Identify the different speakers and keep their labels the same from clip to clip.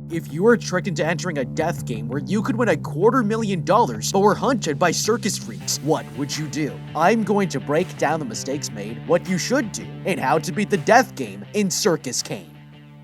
Speaker 1: If you were tricked into entering a death game where you could win $250,000 but were hunted by circus freaks, what would you do? I'm going to break down the mistakes made, what you should do, and how to beat the death game in Circus Kane.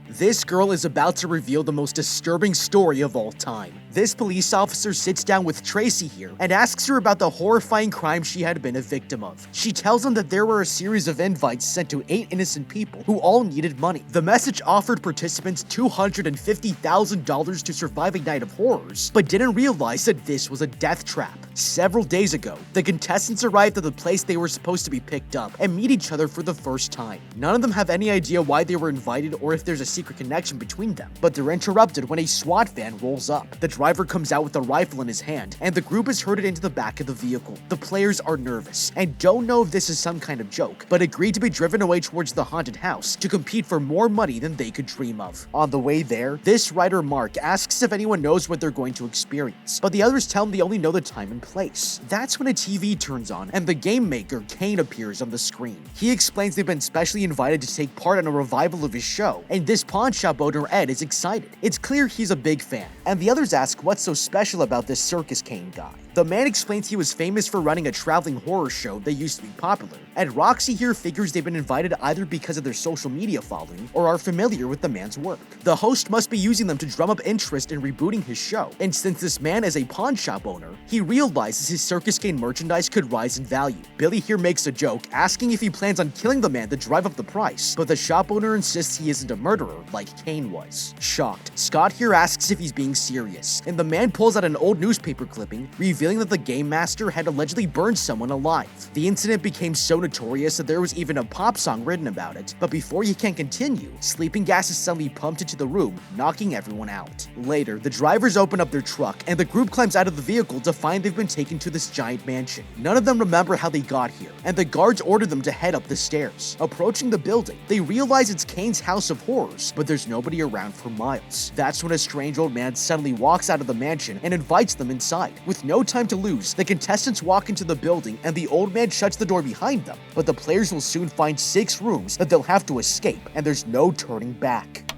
Speaker 1: This girl is about to reveal the most disturbing story of all time. This police officer sits down with Tracy here and asks her about the horrifying crime she had been a victim of. She tells him that there were a series of invites sent to 8 innocent people who all needed money. The message offered participants $250,000 to survive a night of horrors, but didn't realize that this was a death trap. Several days ago, the contestants arrived at the place they were supposed to be picked up and meet each other for the first time. None of them have any idea why they were invited or if there's a secret connection between them, but they're interrupted when a SWAT van rolls up. The driver comes out with a rifle in his hand, and the group is herded into the back of the vehicle. The players are nervous and don't know if this is some kind of joke, but agree to be driven away towards the haunted house to compete for more money than they could dream of. On the way there, this writer Mark asks if anyone knows what they're going to experience, but the others tell him they only know the time and place. That's when a TV turns on and the game maker Kane appears on the screen. He explains they've been specially invited to take part in a revival of his show, and this pawn shop owner Ed is excited. It's clear he's a big fan, and the others ask what's so special about this Circus Kane guy. The man explains he was famous for running a traveling horror show that used to be popular, and Roxy here figures they've been invited either because of their social media following or are familiar with the man's work. The host must be using them to drum up interest in rebooting his show, and since this man is a pawn shop owner, he realizes his Circus Kane merchandise could rise in value. Billy here makes a joke, asking if he plans on killing the man to drive up the price, but the shop owner insists he isn't a murderer like Kane was. Shocked, Scott here asks if he's being serious, and the man pulls out an old newspaper clipping, revealing that the game master had allegedly burned someone alive. The incident became so notorious that there was even a pop song written about it, but before he can continue, sleeping gas is suddenly pumped into the room, knocking everyone out. Later, the drivers open up their truck, and the group climbs out of the vehicle to find they've been taken to this giant mansion. None of them remember how they got here, and the guards order them to head up the stairs. Approaching the building, they realize it's Kane's house of horrors, but there's nobody around for miles. That's when a strange old man suddenly walks out of the mansion and invites them inside. With no time to lose, the contestants walk into the building and the old man shuts the door behind them, but the players will soon find 6 rooms that they'll have to escape, and there's no turning back.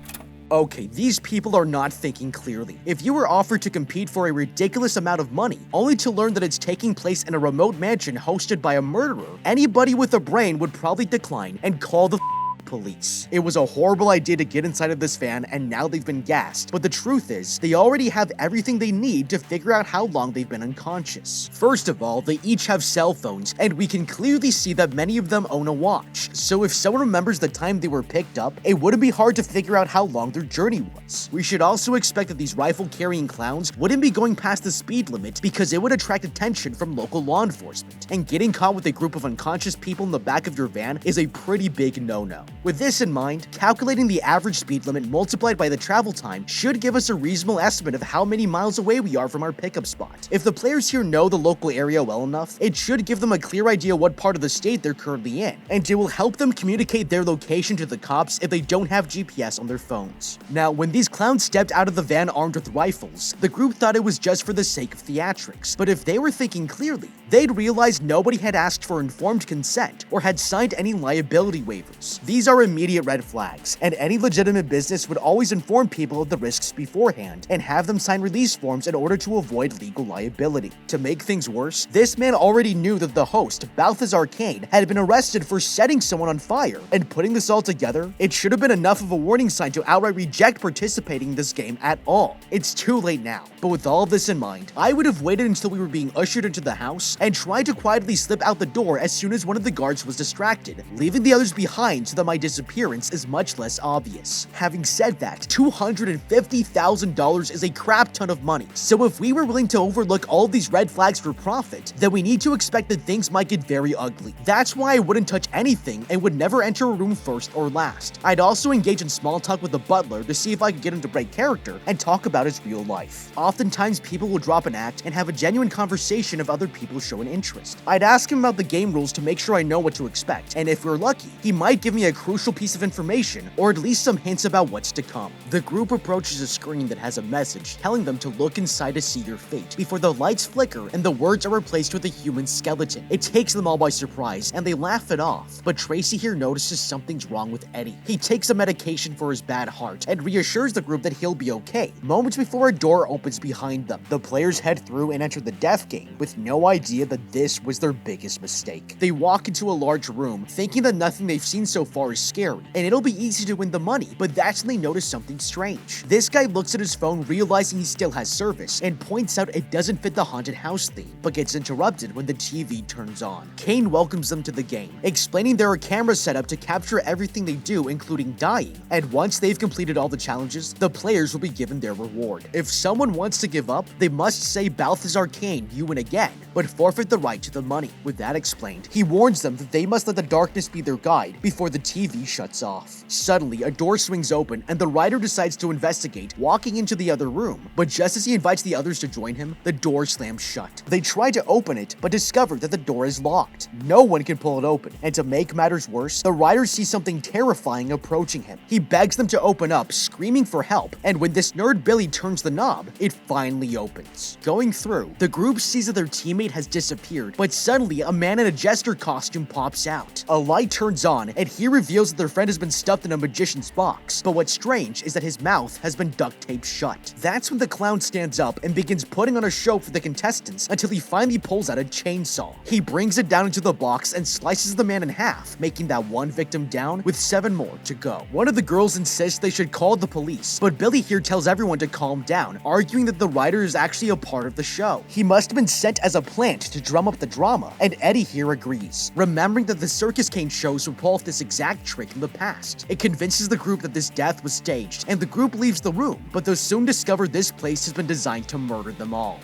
Speaker 1: Okay, these people are not thinking clearly. If you were offered to compete for a ridiculous amount of money, only to learn that it's taking place in a remote mansion hosted by a murderer, anybody with a brain would probably decline and call the police. It was a horrible idea to get inside of this van, and now they've been gassed, but the truth is, they already have everything they need to figure out how long they've been unconscious. First of all, they each have cell phones, and we can clearly see that many of them own a watch, so if someone remembers the time they were picked up, it wouldn't be hard to figure out how long their journey was. We should also expect that these rifle-carrying clowns wouldn't be going past the speed limit because it would attract attention from local law enforcement, and getting caught with a group of unconscious people in the back of your van is a pretty big no-no. With this in mind, calculating the average speed limit multiplied by the travel time should give us a reasonable estimate of how many miles away we are from our pickup spot. If the players here know the local area well enough, it should give them a clear idea what part of the state they're currently in, and it will help them communicate their location to the cops if they don't have GPS on their phones. Now, when these clowns stepped out of the van armed with rifles, the group thought it was just for the sake of theatrics, but if they were thinking clearly, they'd realize nobody had asked for informed consent or had signed any liability waivers. These are immediate red flags, and any legitimate business would always inform people of the risks beforehand and have them sign release forms in order to avoid legal liability. To make things worse, this man already knew that the host, Balthazar Kane, had been arrested for setting someone on fire, and putting this all together, it should have been enough of a warning sign to outright reject participating in this game at all. It's too late now, but with all of this in mind, I would have waited until we were being ushered into the house and tried to quietly slip out the door as soon as one of the guards was distracted, leaving the others behind so that my disappearance is much less obvious. Having said that, $250,000 is a crap ton of money, so if we were willing to overlook all of these red flags for profit, then we need to expect that things might get very ugly. That's why I wouldn't touch anything and would never enter a room first or last. I'd also engage in small talk with the butler to see if I could get him to break character and talk about his real life. Oftentimes people will drop an act and have a genuine conversation if other people show an interest. I'd ask him about the game rules to make sure I know what to expect, and if we're lucky, he might give me a crucial piece of information, or at least some hints about what's to come. The group approaches a screen that has a message telling them to look inside to see your fate, before the lights flicker and the words are replaced with a human skeleton. It takes them all by surprise, and they laugh it off, but Tracy here notices something's wrong with Eddie. He takes a medication for his bad heart, and reassures the group that he'll be okay. Moments before a door opens behind them, the players head through and enter the death game, with no idea that this was their biggest mistake. They walk into a large room, thinking that nothing they've seen so far is scary, and it'll be easy to win the money, but that's when they notice something strange. This guy looks at his phone, realizing he still has service, and points out it doesn't fit the haunted house theme, but gets interrupted when the TV turns on. Kane welcomes them to the game, explaining there are cameras set up to capture everything they do, including dying, and once they've completed all the challenges, the players will be given their reward. If someone wants to give up, they must say Balthazar Kane, you win again, but forfeit the right to the money. With that explained, he warns them that they must let the darkness be their guide before the TV shuts off. Suddenly, a door swings open and the writer decides to investigate, walking into the other room, but just as he invites the others to join him, the door slams shut. They try to open it, but discover that the door is locked. No one can pull it open, and to make matters worse, the writer sees something terrifying approaching him. He begs them to open up, screaming for help, and when this nerd Billy turns the knob, it finally opens. Going through, the group sees that their teammate has disappeared, but suddenly a man in a jester costume pops out. A light turns on, and he reveals that their friend has been stuffed in a magician's box, but what's strange is that his mouth has been duct taped shut. That's when the clown stands up and begins putting on a show for the contestants until he finally pulls out a chainsaw. He brings it down into the box and slices the man in half, making that one victim down with 7 more to go. One of the girls insists they should call the police, but Billy here tells everyone to calm down, arguing that the writer is actually a part of the show. He must have been sent as a plant to drum up the drama, and Eddie here agrees, remembering that the Circus Kane shows would pull off this exact trick in the past. It convinces the group that this death was staged, and the group leaves the room, but they'll soon discover this place has been designed to murder them all.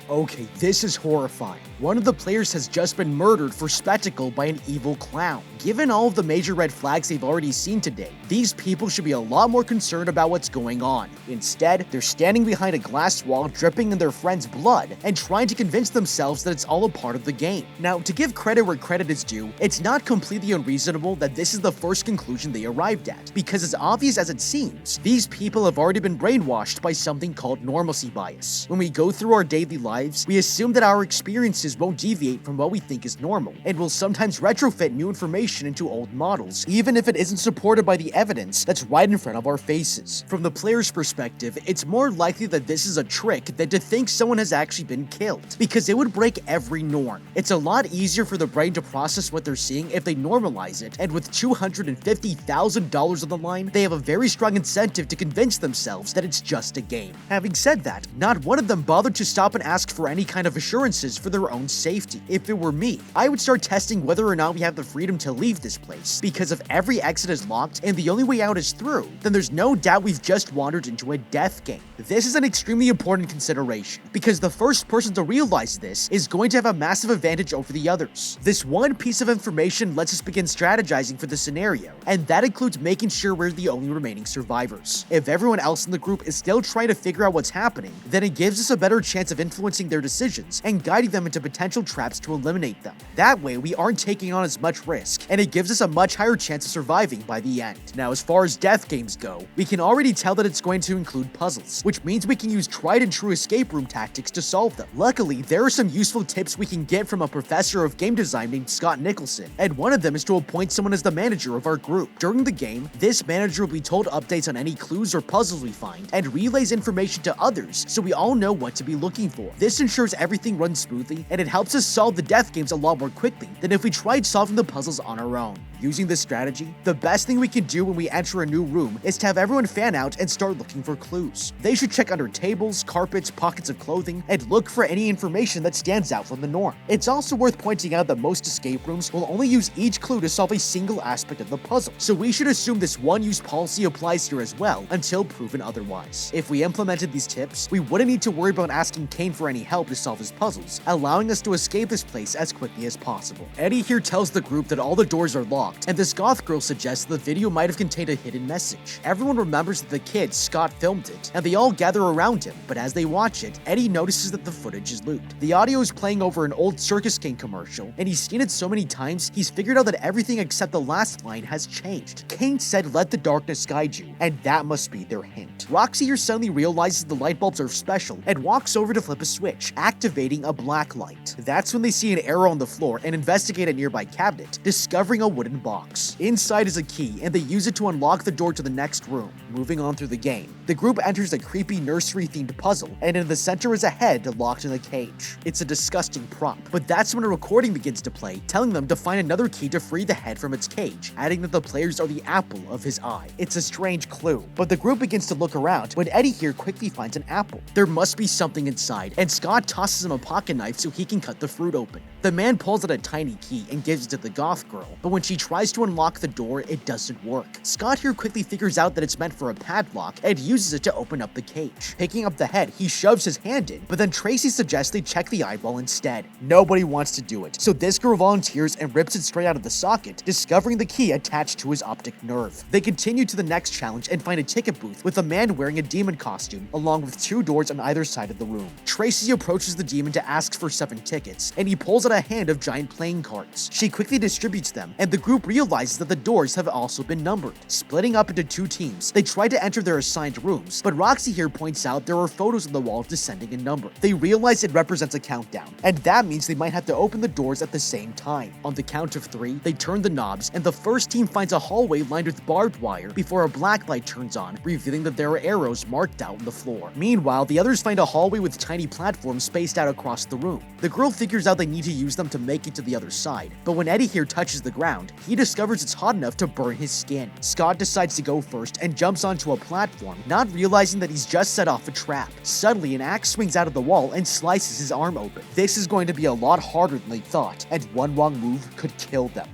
Speaker 1: Okay, this is horrifying. One of the players has just been murdered for spectacle by an evil clown. Given all of the major red flags they've already seen today, these people should be a lot more concerned about what's going on. Instead, they're standing behind a glass wall dripping in their friend's blood and trying to convince themselves that it's all a part of the game. Now, to give credit where credit is due, it's not completely unreasonable that this is the first conclusion they arrived at, because as obvious as it seems, these people have already been brainwashed by something called normalcy bias. When we go through our daily lives, we assume that our experiences won't deviate from what we think is normal, and will sometimes retrofit new information into old models, even if it isn't supported by the evidence that's right in front of our faces. From the player's perspective, it's more likely that this is a trick than to think someone has actually been killed, because it would break every norm. It's a lot easier for the brain to process what they're seeing if they normalize it, and with $250,000 on the line, they have a very strong incentive to convince themselves that it's just a game. Having said that, not one of them bothered to stop and ask for any kind of assurances for their own safety. If it were me, I would start testing whether or not we have the freedom to leave this place, because if every exit is locked and the only way out is through, then there's no doubt we've just wandered into a death game. This is an extremely important consideration, because the first person to realize this is going to have a massive advantage over the others. This one piece of information lets us begin strategizing for the scenario, and that includes making sure we're the only remaining survivors. If everyone else in the group is still trying to figure out what's happening, then it gives us a better chance of influencing their decisions and guiding them into potential traps to eliminate them. That way, we aren't taking on as much risk, and it gives us a much higher chance of surviving by the end. Now, as far as death games go, we can already tell that it's going to include puzzles, which means we can use tried and true escape room tactics to solve them. Luckily, there are some useful tips we can get from a professor of game design named Scott Nicholson, and one of them is to appoint someone as the manager of our group. During the game, this manager will be told updates on any clues or puzzles we find, and relays information to others so we all know what to be looking for. This ensures everything runs smoothly, and it helps us solve the death games a lot more quickly than if we tried solving the puzzles on our own. Using this strategy, the best thing we can do when we enter a new room is to have everyone fan out and start looking for clues. They should check under tables, carpets, pockets of clothing, and look for any information that stands out from the norm. It's also worth pointing out that most escape rooms will only use each clue to solve a single aspect of the puzzle, so we should assume this one-use policy applies here as well until proven otherwise. If we implemented these tips, we wouldn't need to worry about asking Kane for any help to solve his puzzles, allowing us to escape this place as quickly as possible. Eddie here tells the group that all the doors are locked, shocked, and this goth girl suggests the video might have contained a hidden message. Everyone remembers that the kid, Scott, filmed it, and they all gather around him, but as they watch it, Eddie notices that the footage is looped. The audio is playing over an old Circus Kane commercial, and he's seen it so many times, he's figured out that everything except the last line has changed. Kane said, "Let the darkness guide you," and that must be their hint. Roxy here suddenly realizes the light bulbs are special and walks over to flip a switch, activating a black light. That's when they see an arrow on the floor and investigate a nearby cabinet, discovering a wooden box. Inside is a key, and they use it to unlock the door to the next room. Moving on through the game, the group enters a creepy nursery-themed puzzle, and in the center is a head locked in a cage. It's a disgusting prop, but that's when a recording begins to play, telling them to find another key to free the head from its cage, adding that the players are the apple of his eye. It's a strange clue, but the group begins to look around when Eddie here quickly finds an apple. There must be something inside, and Scott tosses him a pocket knife so he can cut the fruit open. The man pulls out a tiny key and gives it to the goth girl, but when she tries to unlock the door, it doesn't work. Scott here quickly figures out that it's meant for a padlock and uses it to open up the cage. Picking up the head, he shoves his hand in, but then Tracy suggests they check the eyeball instead. Nobody wants to do it, so this girl volunteers and rips it straight out of the socket, discovering the key attached to his optic nerve. They continue to the next challenge and find a ticket booth with a man wearing a demon costume, along with 2 doors on either side of the room. Tracy approaches the demon to ask for 7 tickets, and he pulls out a hand of giant playing cards. She quickly distributes them, and the group realizes that the doors have also been numbered. Splitting up into 2 teams, they try to enter their assigned rooms, but Roxy here points out there are photos on the wall descending in number. They realize it represents a countdown, and that means they might have to open the doors at the same time. On the count of 3, they turn the knobs, and the first team finds a hallway lined with barbed wire before a black light turns on, revealing that there are arrows marked out on the floor. Meanwhile, the others find a hallway with tiny platforms spaced out across the room. The girl figures out they need to use them to make it to the other side, but when Eddie here touches the ground, he discovers it's hot enough to burn his skin. Scott decides to go first and jumps onto a platform, not realizing that he's just set off a trap. Suddenly, an axe swings out of the wall and slices his arm open. This is going to be a lot harder than they thought, and one wrong move could kill them.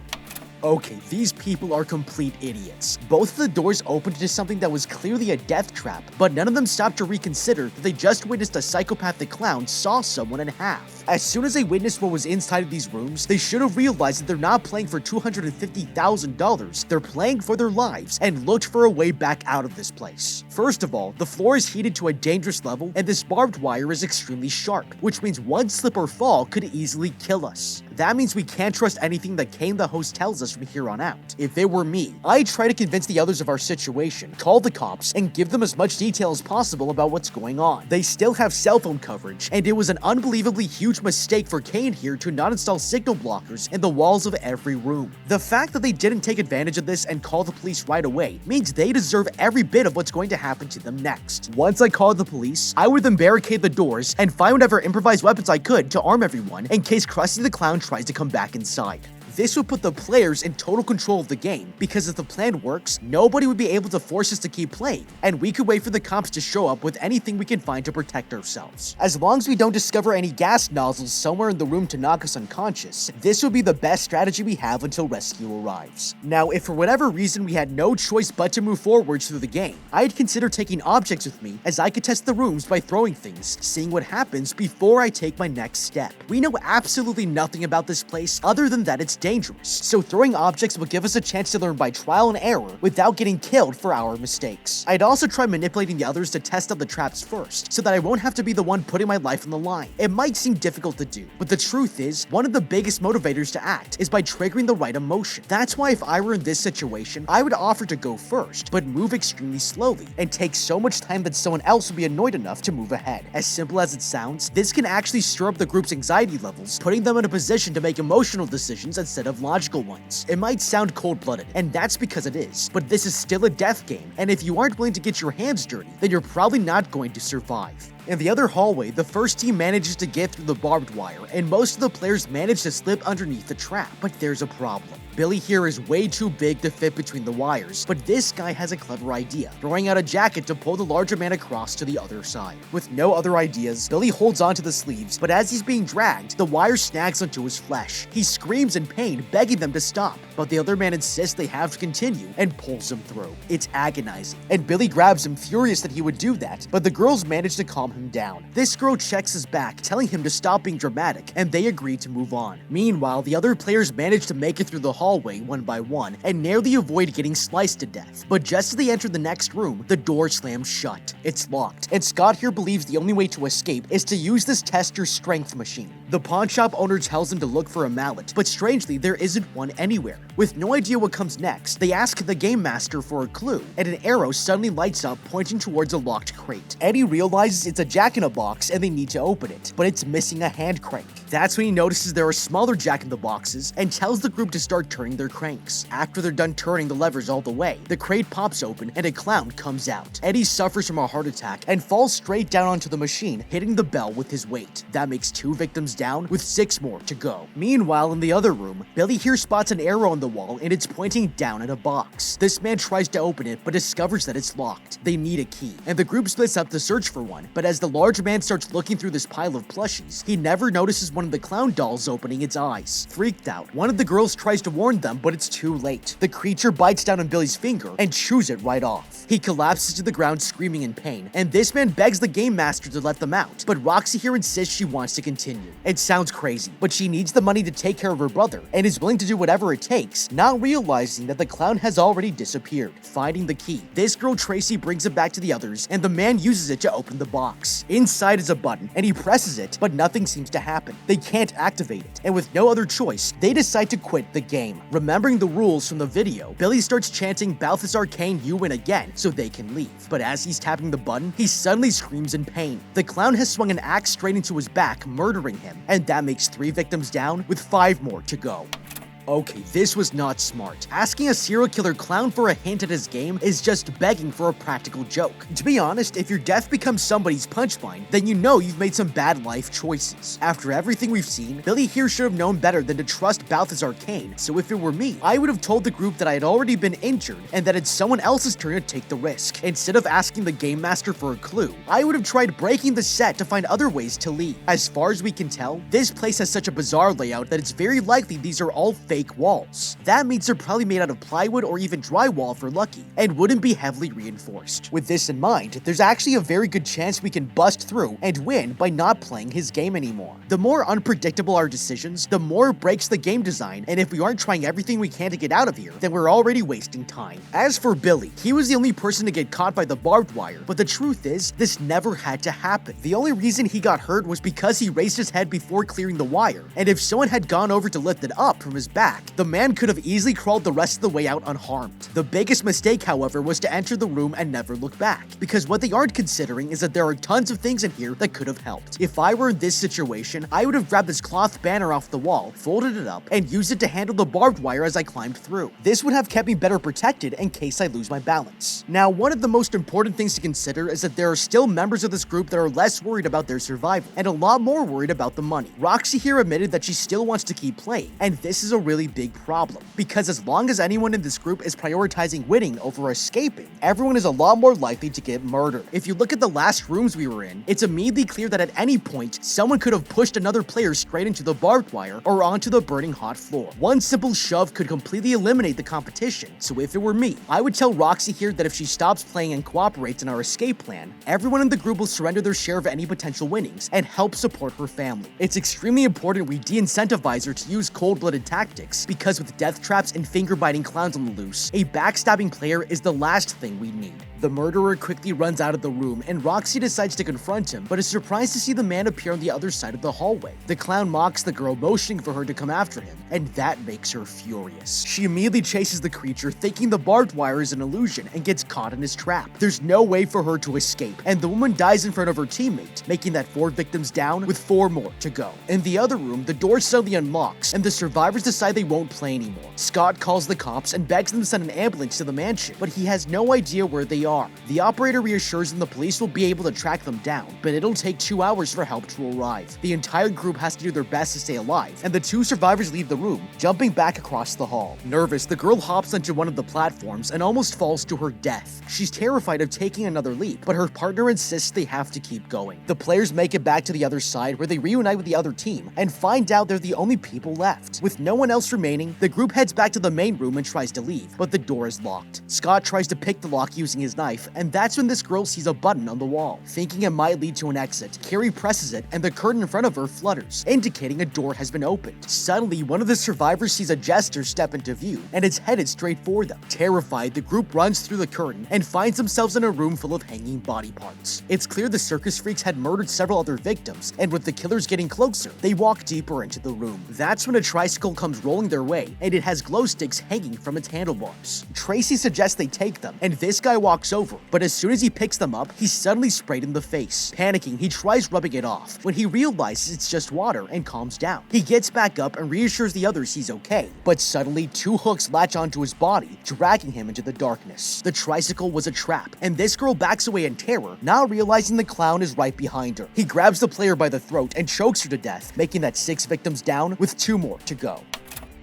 Speaker 1: Okay, these people are complete idiots. Both of the doors opened into something that was clearly a death trap, but none of them stopped to reconsider that they just witnessed a psychopathic clown saw someone in half. As soon as they witnessed what was inside of these rooms, they should have realized that they're not playing for $250,000, they're playing for their lives, and looked for a way back out of this place. First of all, the floor is heated to a dangerous level, and this barbed wire is extremely sharp, which means one slip or fall could easily kill us. That means we can't trust anything that Kane the host tells us from here on out. If it were me, I'd try to convince the others of our situation, call the cops, and give them as much detail as possible about what's going on. They still have cell phone coverage, and it was an unbelievably huge mistake for Kane here to not install signal blockers in the walls of every room. The fact that they didn't take advantage of this and call the police right away means they deserve every bit of what's going to happen to them next. Once I called the police, I would then barricade the doors and find whatever improvised weapons I could to arm everyone in case Krusty the Clown tries to come back inside. This would put the players in total control of the game, because if the plan works, nobody would be able to force us to keep playing, and we could wait for the cops to show up with anything we can find to protect ourselves. As long as we don't discover any gas nozzles somewhere in the room to knock us unconscious, this would be the best strategy we have until rescue arrives. Now, if for whatever reason we had no choice but to move forwards through the game, I'd consider taking objects with me, as I could test the rooms by throwing things, seeing what happens before I take my next step. We know absolutely nothing about this place other than that it's dangerous, so throwing objects will give us a chance to learn by trial and error without getting killed for our mistakes. I'd also try manipulating the others to test out the traps first, so that I won't have to be the one putting my life on the line. It might seem difficult to do, but the truth is, one of the biggest motivators to act is by triggering the right emotion. That's why if I were in this situation, I would offer to go first, but move extremely slowly, and take so much time that someone else would be annoyed enough to move ahead. As simple as it sounds, this can actually stir up the group's anxiety levels, putting them in a position to make emotional decisions instead of logical ones. It might sound cold-blooded, and that's because it is, but this is still a death game, and if you aren't willing to get your hands dirty, then you're probably not going to survive. In the other hallway, the first team manages to get through the barbed wire, and most of the players manage to slip underneath the trap. But there's a problem. Billy here is way too big to fit between the wires, but this guy has a clever idea, throwing out a jacket to pull the larger man across to the other side. With no other ideas, Billy holds onto the sleeves, but as he's being dragged, the wire snags onto his flesh. He screams in pain, begging them to stop, but the other man insists they have to continue and pulls him through. It's agonizing, and Billy grabs him, furious that he would do that, but the girls manage to calm him down. This girl checks his back, telling him to stop being dramatic, and they agree to move on. Meanwhile, the other players manage to make it through the hallway one by one and narrowly avoid getting sliced to death. But just as they enter the next room, the door slams shut. It's locked, and Scott here believes the only way to escape is to use this test your strength machine. The pawn shop owner tells him to look for a mallet, but strangely, there isn't one anywhere. With no idea what comes next, they ask the game master for a clue, and an arrow suddenly lights up pointing towards a locked crate. Eddie realizes it's a jack-in-a-box and they need to open it, but it's missing a hand crank. That's when he notices there are smaller jack-in-the-boxes and tells the group to start turning their cranks. After they're done turning the levers all the way, the crate pops open and a clown comes out. Eddie suffers from a heart attack and falls straight down onto the machine, hitting the bell with his weight. That makes 2 victims down, with 6 more to go. Meanwhile, in the other room, Billy here spots an arrow on the wall and it's pointing down at a box. This man tries to open it but discovers that it's locked. They need a key, and the group splits up to search for one, but as the large man starts looking through this pile of plushies, he never notices one of the clown dolls opening its eyes. Freaked out, one of the girls tries to warn them, but it's too late. The creature bites down on Billy's finger and chews it right off. He collapses to the ground screaming in pain, and this man begs the game master to let them out, but Roxy here insists she wants to continue. It sounds crazy, but she needs the money to take care of her brother and is willing to do whatever it takes, not realizing that the clown has already disappeared. Finding the key, this girl Tracy brings it back to the others, and the man uses it to open the box. Inside is a button, and he presses it, but nothing seems to happen. They can't activate it, and with no other choice, they decide to quit the game. Remembering the rules from the video, Billy starts chanting Balthazar Kane, you win again, so they can leave. But as he's tapping the button, he suddenly screams in pain. The clown has swung an axe straight into his back, murdering him, and that makes 3 victims down, with 5 more to go. Okay, this was not smart. Asking a serial killer clown for a hint at his game is just begging for a practical joke. To be honest, if your death becomes somebody's punchline, then you know you've made some bad life choices. After everything we've seen, Billy here should have known better than to trust Balthazar Kane, so if it were me, I would have told the group that I had already been injured and that it's someone else's turn to take the risk. Instead of asking the game master for a clue, I would have tried breaking the set to find other ways to leave. As far as we can tell, this place has such a bizarre layout that it's very likely these are all fake walls. That means they're probably made out of plywood or even drywall if we're lucky, and wouldn't be heavily reinforced. With this in mind, there's actually a very good chance we can bust through and win by not playing his game anymore. The more unpredictable our decisions, the more it breaks the game design, and if we aren't trying everything we can to get out of here, then we're already wasting time. As for Billy, he was the only person to get caught by the barbed wire, but the truth is, this never had to happen. The only reason he got hurt was because he raised his head before clearing the wire, and if someone had gone over to lift it up from his back, the man could have easily crawled the rest of the way out unharmed. The biggest mistake, however, was to enter the room and never look back, because what they aren't considering is that there are tons of things in here that could have helped. If I were in this situation, I would have grabbed this cloth banner off the wall, folded it up, and used it to handle the barbed wire as I climbed through. This would have kept me better protected in case I lose my balance. Now, one of the most important things to consider is that there are still members of this group that are less worried about their survival, and a lot more worried about the money. Roxy here admitted that she still wants to keep playing, and this is a really big problem, because as long as anyone in this group is prioritizing winning over escaping, everyone is a lot more likely to get murdered. If you look at the last rooms we were in, it's immediately clear that at any point, someone could have pushed another player straight into the barbed wire or onto the burning hot floor. One simple shove could completely eliminate the competition, so if it were me, I would tell Roxy here that if she stops playing and cooperates in our escape plan, everyone in the group will surrender their share of any potential winnings and help support her family. It's extremely important we de-incentivize her to use cold-blooded tactics, because with death traps and finger-biting clowns on the loose, a backstabbing player is the last thing we need. The murderer quickly runs out of the room, and Roxy decides to confront him, but is surprised to see the man appear on the other side of the hallway. The clown mocks the girl, motioning for her to come after him, and that makes her furious. She immediately chases the creature, thinking the barbed wire is an illusion, and gets caught in his trap. There's no way for her to escape, and the woman dies in front of her teammate, making that 4 victims down, with 4 more to go. In the other room, the door suddenly unlocks, and the survivors decide they won't play anymore. Scott calls the cops and begs them to send an ambulance to the mansion, but he has no idea where they are. The operator reassures them the police will be able to track them down, but it'll take 2 hours for help to arrive. The entire group has to do their best to stay alive, and the 2 survivors leave the room, jumping back across the hall. Nervous, the girl hops onto one of the platforms and almost falls to her death. She's terrified of taking another leap, but her partner insists they have to keep going. The players make it back to the other side, where they reunite with the other team and find out they're the only people left. With no one else remaining, the group heads back to the main room and tries to leave, but the door is locked. Scott tries to pick the lock using his his knife, and that's when this girl sees a button on the wall. Thinking it might lead to an exit, Carrie presses it and the curtain in front of her flutters, indicating a door has been opened. Suddenly, one of the survivors sees a jester step into view, and it's headed straight for them. Terrified, the group runs through the curtain and finds themselves in a room full of hanging body parts. It's clear the circus freaks had murdered several other victims, and with the killers getting closer, they walk deeper into the room. That's when a tricycle comes rolling their way, and it has glow sticks hanging from its handlebars. Tracy suggests they take them, and this guy walks over, but as soon as he picks them up, he's suddenly sprayed in the face. Panicking, he tries rubbing it off, when he realizes it's just water and calms down. He gets back up and reassures the others he's okay, but suddenly 2 hooks latch onto his body, dragging him into the darkness. The tricycle was a trap, and this girl backs away in terror, now realizing the clown is right behind her. He grabs the player by the throat and chokes her to death, making that 6 victims down with 2 more to go.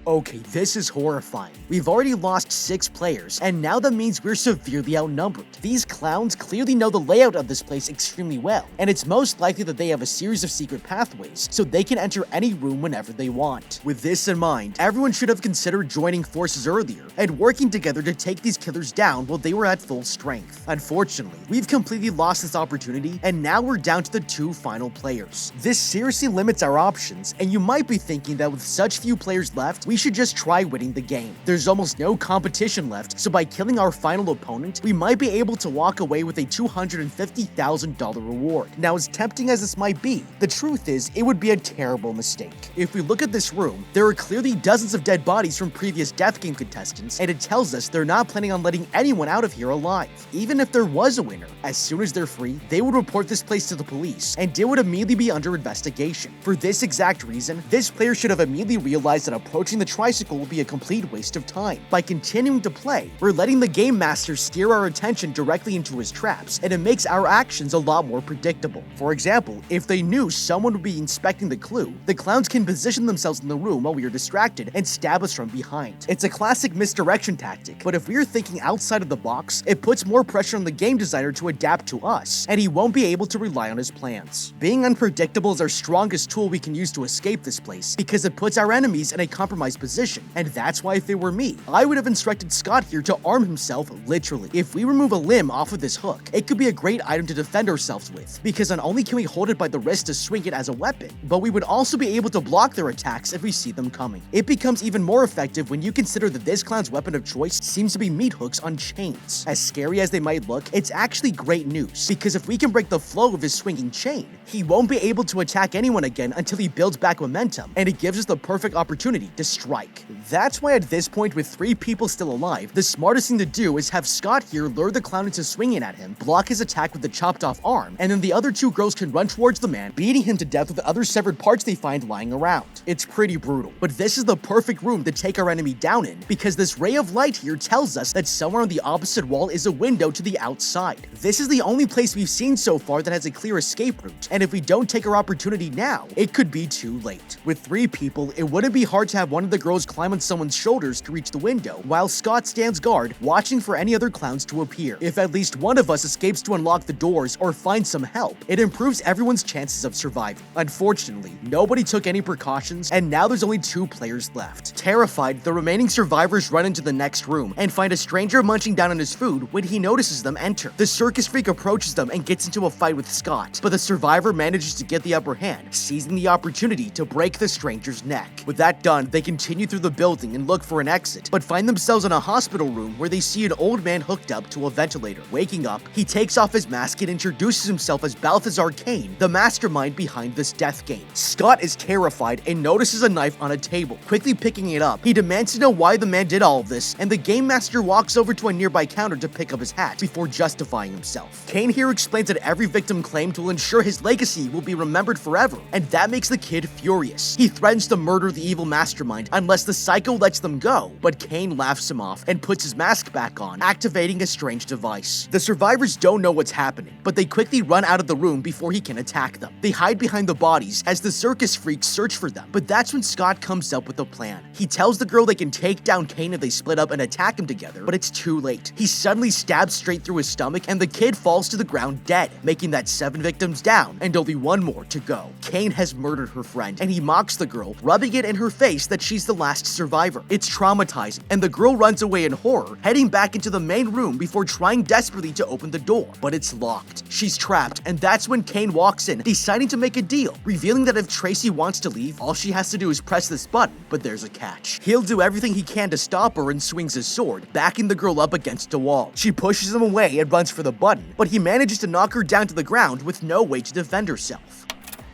Speaker 1: Okay, this is horrifying. We've already lost 6 players, and now that means we're severely outnumbered. These clowns clearly know the layout of this place extremely well, and it's most likely that they have a series of secret pathways, so they can enter any room whenever they want. With this in mind, everyone should have considered joining forces earlier and working together to take these killers down while they were at full strength. Unfortunately, we've completely lost this opportunity, and now we're down to the 2 final players. This seriously limits our options, and you might be thinking that with such few players left, we should just try winning the game. There's almost no competition left, so by killing our final opponent, we might be able to walk away with a $250,000 reward. Now, as tempting as this might be, the truth is it would be a terrible mistake. If we look at this room, there are clearly dozens of dead bodies from previous death game contestants, and it tells us they're not planning on letting anyone out of here alive. Even if there was a winner, as soon as they're free, they would report this place to the police, and it would immediately be under investigation. For this exact reason, this player should have immediately realized that approaching the tricycle will be a complete waste of time. By continuing to play, we're letting the game master steer our attention directly into his traps, and it makes our actions a lot more predictable. For example, if they knew someone would be inspecting the clue, the clowns can position themselves in the room while we are distracted and stab us from behind. It's a classic misdirection tactic, but if we're thinking outside of the box, it puts more pressure on the game designer to adapt to us, and he won't be able to rely on his plans. Being unpredictable is our strongest tool we can use to escape this place, because it puts our enemies in a compromised position, and that's why if it were me, I would have instructed Scott here to arm himself literally. If we remove a limb off of this hook, it could be a great item to defend ourselves with, because not only can we hold it by the wrist to swing it as a weapon, but we would also be able to block their attacks if we see them coming. It becomes even more effective when you consider that this clown's weapon of choice seems to be meat hooks on chains. As scary as they might look, it's actually great news, because if we can break the flow of his swinging chain, he won't be able to attack anyone again until he builds back momentum, and it gives us the perfect opportunity to strike. That's why at this point, with 3 people still alive, the smartest thing to do is have Scott here lure the clown into swinging at him, block his attack with the chopped off arm, and then the other 2 girls can run towards the man, beating him to death with the other severed parts they find lying around. It's pretty brutal, but this is the perfect room to take our enemy down in, because this ray of light here tells us that somewhere on the opposite wall is a window to the outside. This is the only place we've seen so far that has a clear escape route, and if we don't take our opportunity now, it could be too late. With 3 people, it wouldn't be hard to have one of the girls climb on someone's shoulders to reach the window, while Scott stands guard, watching for any other clowns to appear. If at least one of us escapes to unlock the doors or find some help, it improves everyone's chances of surviving. Unfortunately, nobody took any precautions, and now there's only 2 players left. Terrified, the remaining survivors run into the next room and find a stranger munching down on his food when he notices them enter. The circus freak approaches them and gets into a fight with Scott, but the survivor manages to get the upper hand, seizing the opportunity to break the stranger's neck. With that done, they continue through the building and look for an exit, but find themselves in a hospital room where they see an old man hooked up to a ventilator. Waking up, he takes off his mask and introduces himself as Balthazar Kane, the mastermind behind this death game. Scott is terrified and notices a knife on a table. Quickly picking it up, he demands to know why the man did all of this, and the game master walks over to a nearby counter to pick up his hat before justifying himself. Kane here explains that every victim claimed will ensure his legacy will be remembered forever, and that makes the kid furious. He threatens to murder the evil mastermind unless the psycho lets them go, but Kane laughs him off and puts his mask back on, activating a strange device. The survivors don't know what's happening, but they quickly run out of the room before he can attack them. They hide behind the bodies as the circus freaks search for them, but that's when Scott comes up with a plan. He tells the girl they can take down Kane if they split up and attack him together, but it's too late. He suddenly stabs straight through his stomach, and the kid falls to the ground dead, making that 7 victims down and only 1 more to go. Kane has murdered her friend, and he mocks the girl, rubbing it in her face that she she's the last survivor. It's traumatizing, and the girl runs away in horror, heading back into the main room before trying desperately to open the door, but it's locked. She's trapped, and that's when Kane walks in, deciding to make a deal, revealing that if Tracy wants to leave, all she has to do is press this button, but there's a catch. He'll do everything he can to stop her and swings his sword, backing the girl up against a wall. She pushes him away and runs for the button, but he manages to knock her down to the ground with no way to defend herself.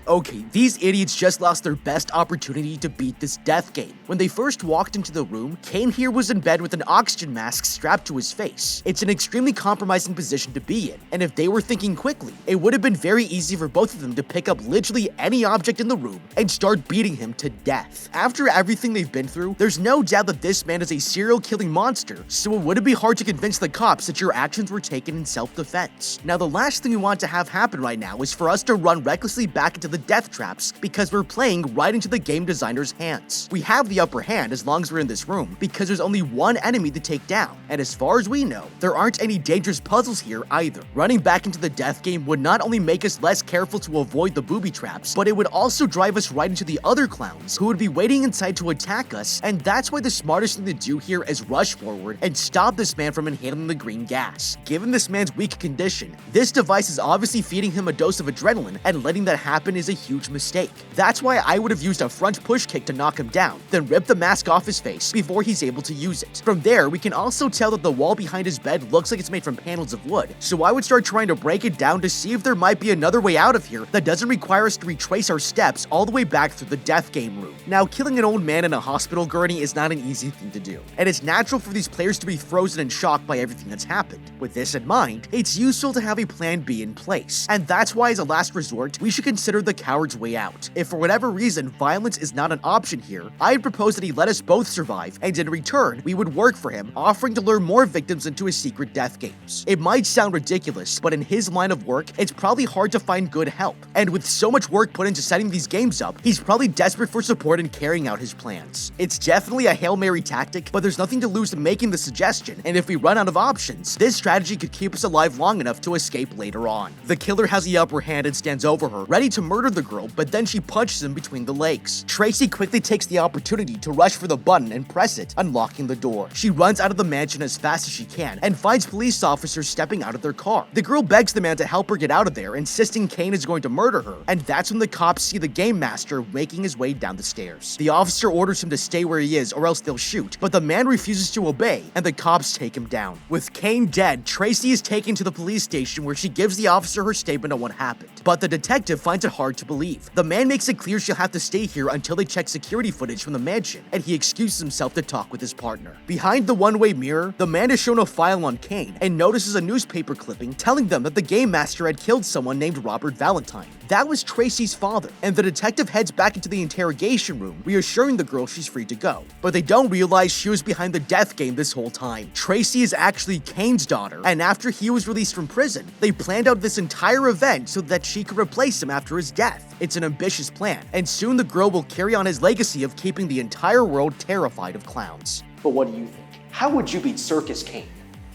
Speaker 1: Okay, these idiots just lost their best opportunity to beat this death game. When they first walked into the room, Kane here was in bed with an oxygen mask strapped to his face. It's an extremely compromising position to be in, and if they were thinking quickly, it would have been very easy for both of them to pick up literally any object in the room and start beating him to death. After everything they've been through, there's no doubt that this man is a serial killing monster, so it wouldn't be hard to convince the cops that your actions were taken in self-defense. Now, the last thing we want to have happen right now is for us to run recklessly back into the death traps because we're playing right into the game designer's hands. We have the upper hand as long as we're in this room because there's only one enemy to take down, and as far as we know, there aren't any dangerous puzzles here either. Running back into the death game would not only make us less careful to avoid the booby traps, but it would also drive us right into the other clowns who would be waiting inside to attack us, and that's why the smartest thing to do here is rush forward and stop this man from inhaling the green gas. Given this man's weak condition, this device is obviously feeding him a dose of adrenaline, and letting that happen is a huge mistake. That's why I would have used a front push kick to knock him down, then rip the mask off his face before he's able to use it. From there, we can also tell that the wall behind his bed looks like it's made from panels of wood, so I would start trying to break it down to see if there might be another way out of here that doesn't require us to retrace our steps all the way back through the death game room. Now, killing an old man in a hospital gurney is not an easy thing to do, and it's natural for these players to be frozen and shocked by everything that's happened. With this in mind, it's useful to have a plan B in place, and that's why as a last resort, we should consider the coward's way out. If for whatever reason violence is not an option here, I'd propose that he let us both survive, and in return, we would work for him, offering to lure more victims into his secret death games. It might sound ridiculous, but in his line of work, it's probably hard to find good help, and with so much work put into setting these games up, he's probably desperate for support in carrying out his plans. It's definitely a Hail Mary tactic, but there's nothing to lose in making the suggestion, and if we run out of options, this strategy could keep us alive long enough to escape later on. The killer has the upper hand and stands over her, ready to murder the girl, but then she punches him between the legs. Tracy quickly takes the opportunity to rush for the button and press it, unlocking the door. She runs out of the mansion as fast as she can and finds police officers stepping out of their car. The girl begs the man to help her get out of there, insisting Kane is going to murder her, and that's when the cops see the game master making his way down the stairs. The officer orders him to stay where he is or else they'll shoot, but the man refuses to obey, and the cops take him down. With Kane dead, Tracy is taken to the police station where she gives the officer her statement on what happened, but the detective finds it hard to believe. The man makes it clear she'll have to stay here until they check security footage from the mansion, and he excuses himself to talk with his partner. Behind the one-way mirror, the man is shown a file on Kane and notices a newspaper clipping telling them that the game master had killed someone named Robert Valentine. That was Tracy's father, and the detective heads back into the interrogation room, reassuring the girl she's free to go. But they don't realize she was behind the death game this whole time. Tracy is actually Kane's daughter, and after he was released from prison, they planned out this entire event so that she could replace him after his death. It's an ambitious plan, and soon the girl will carry on his legacy of keeping the entire world terrified of clowns. But what do you think? How would you beat Circus Kane?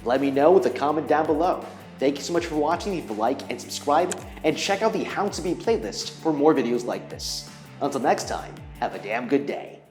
Speaker 1: Let me know with a comment down below. Thank you so much for watching. Leave a like and subscribe, and check out the How to Beat playlist for more videos like this. Until next time, have a damn good day.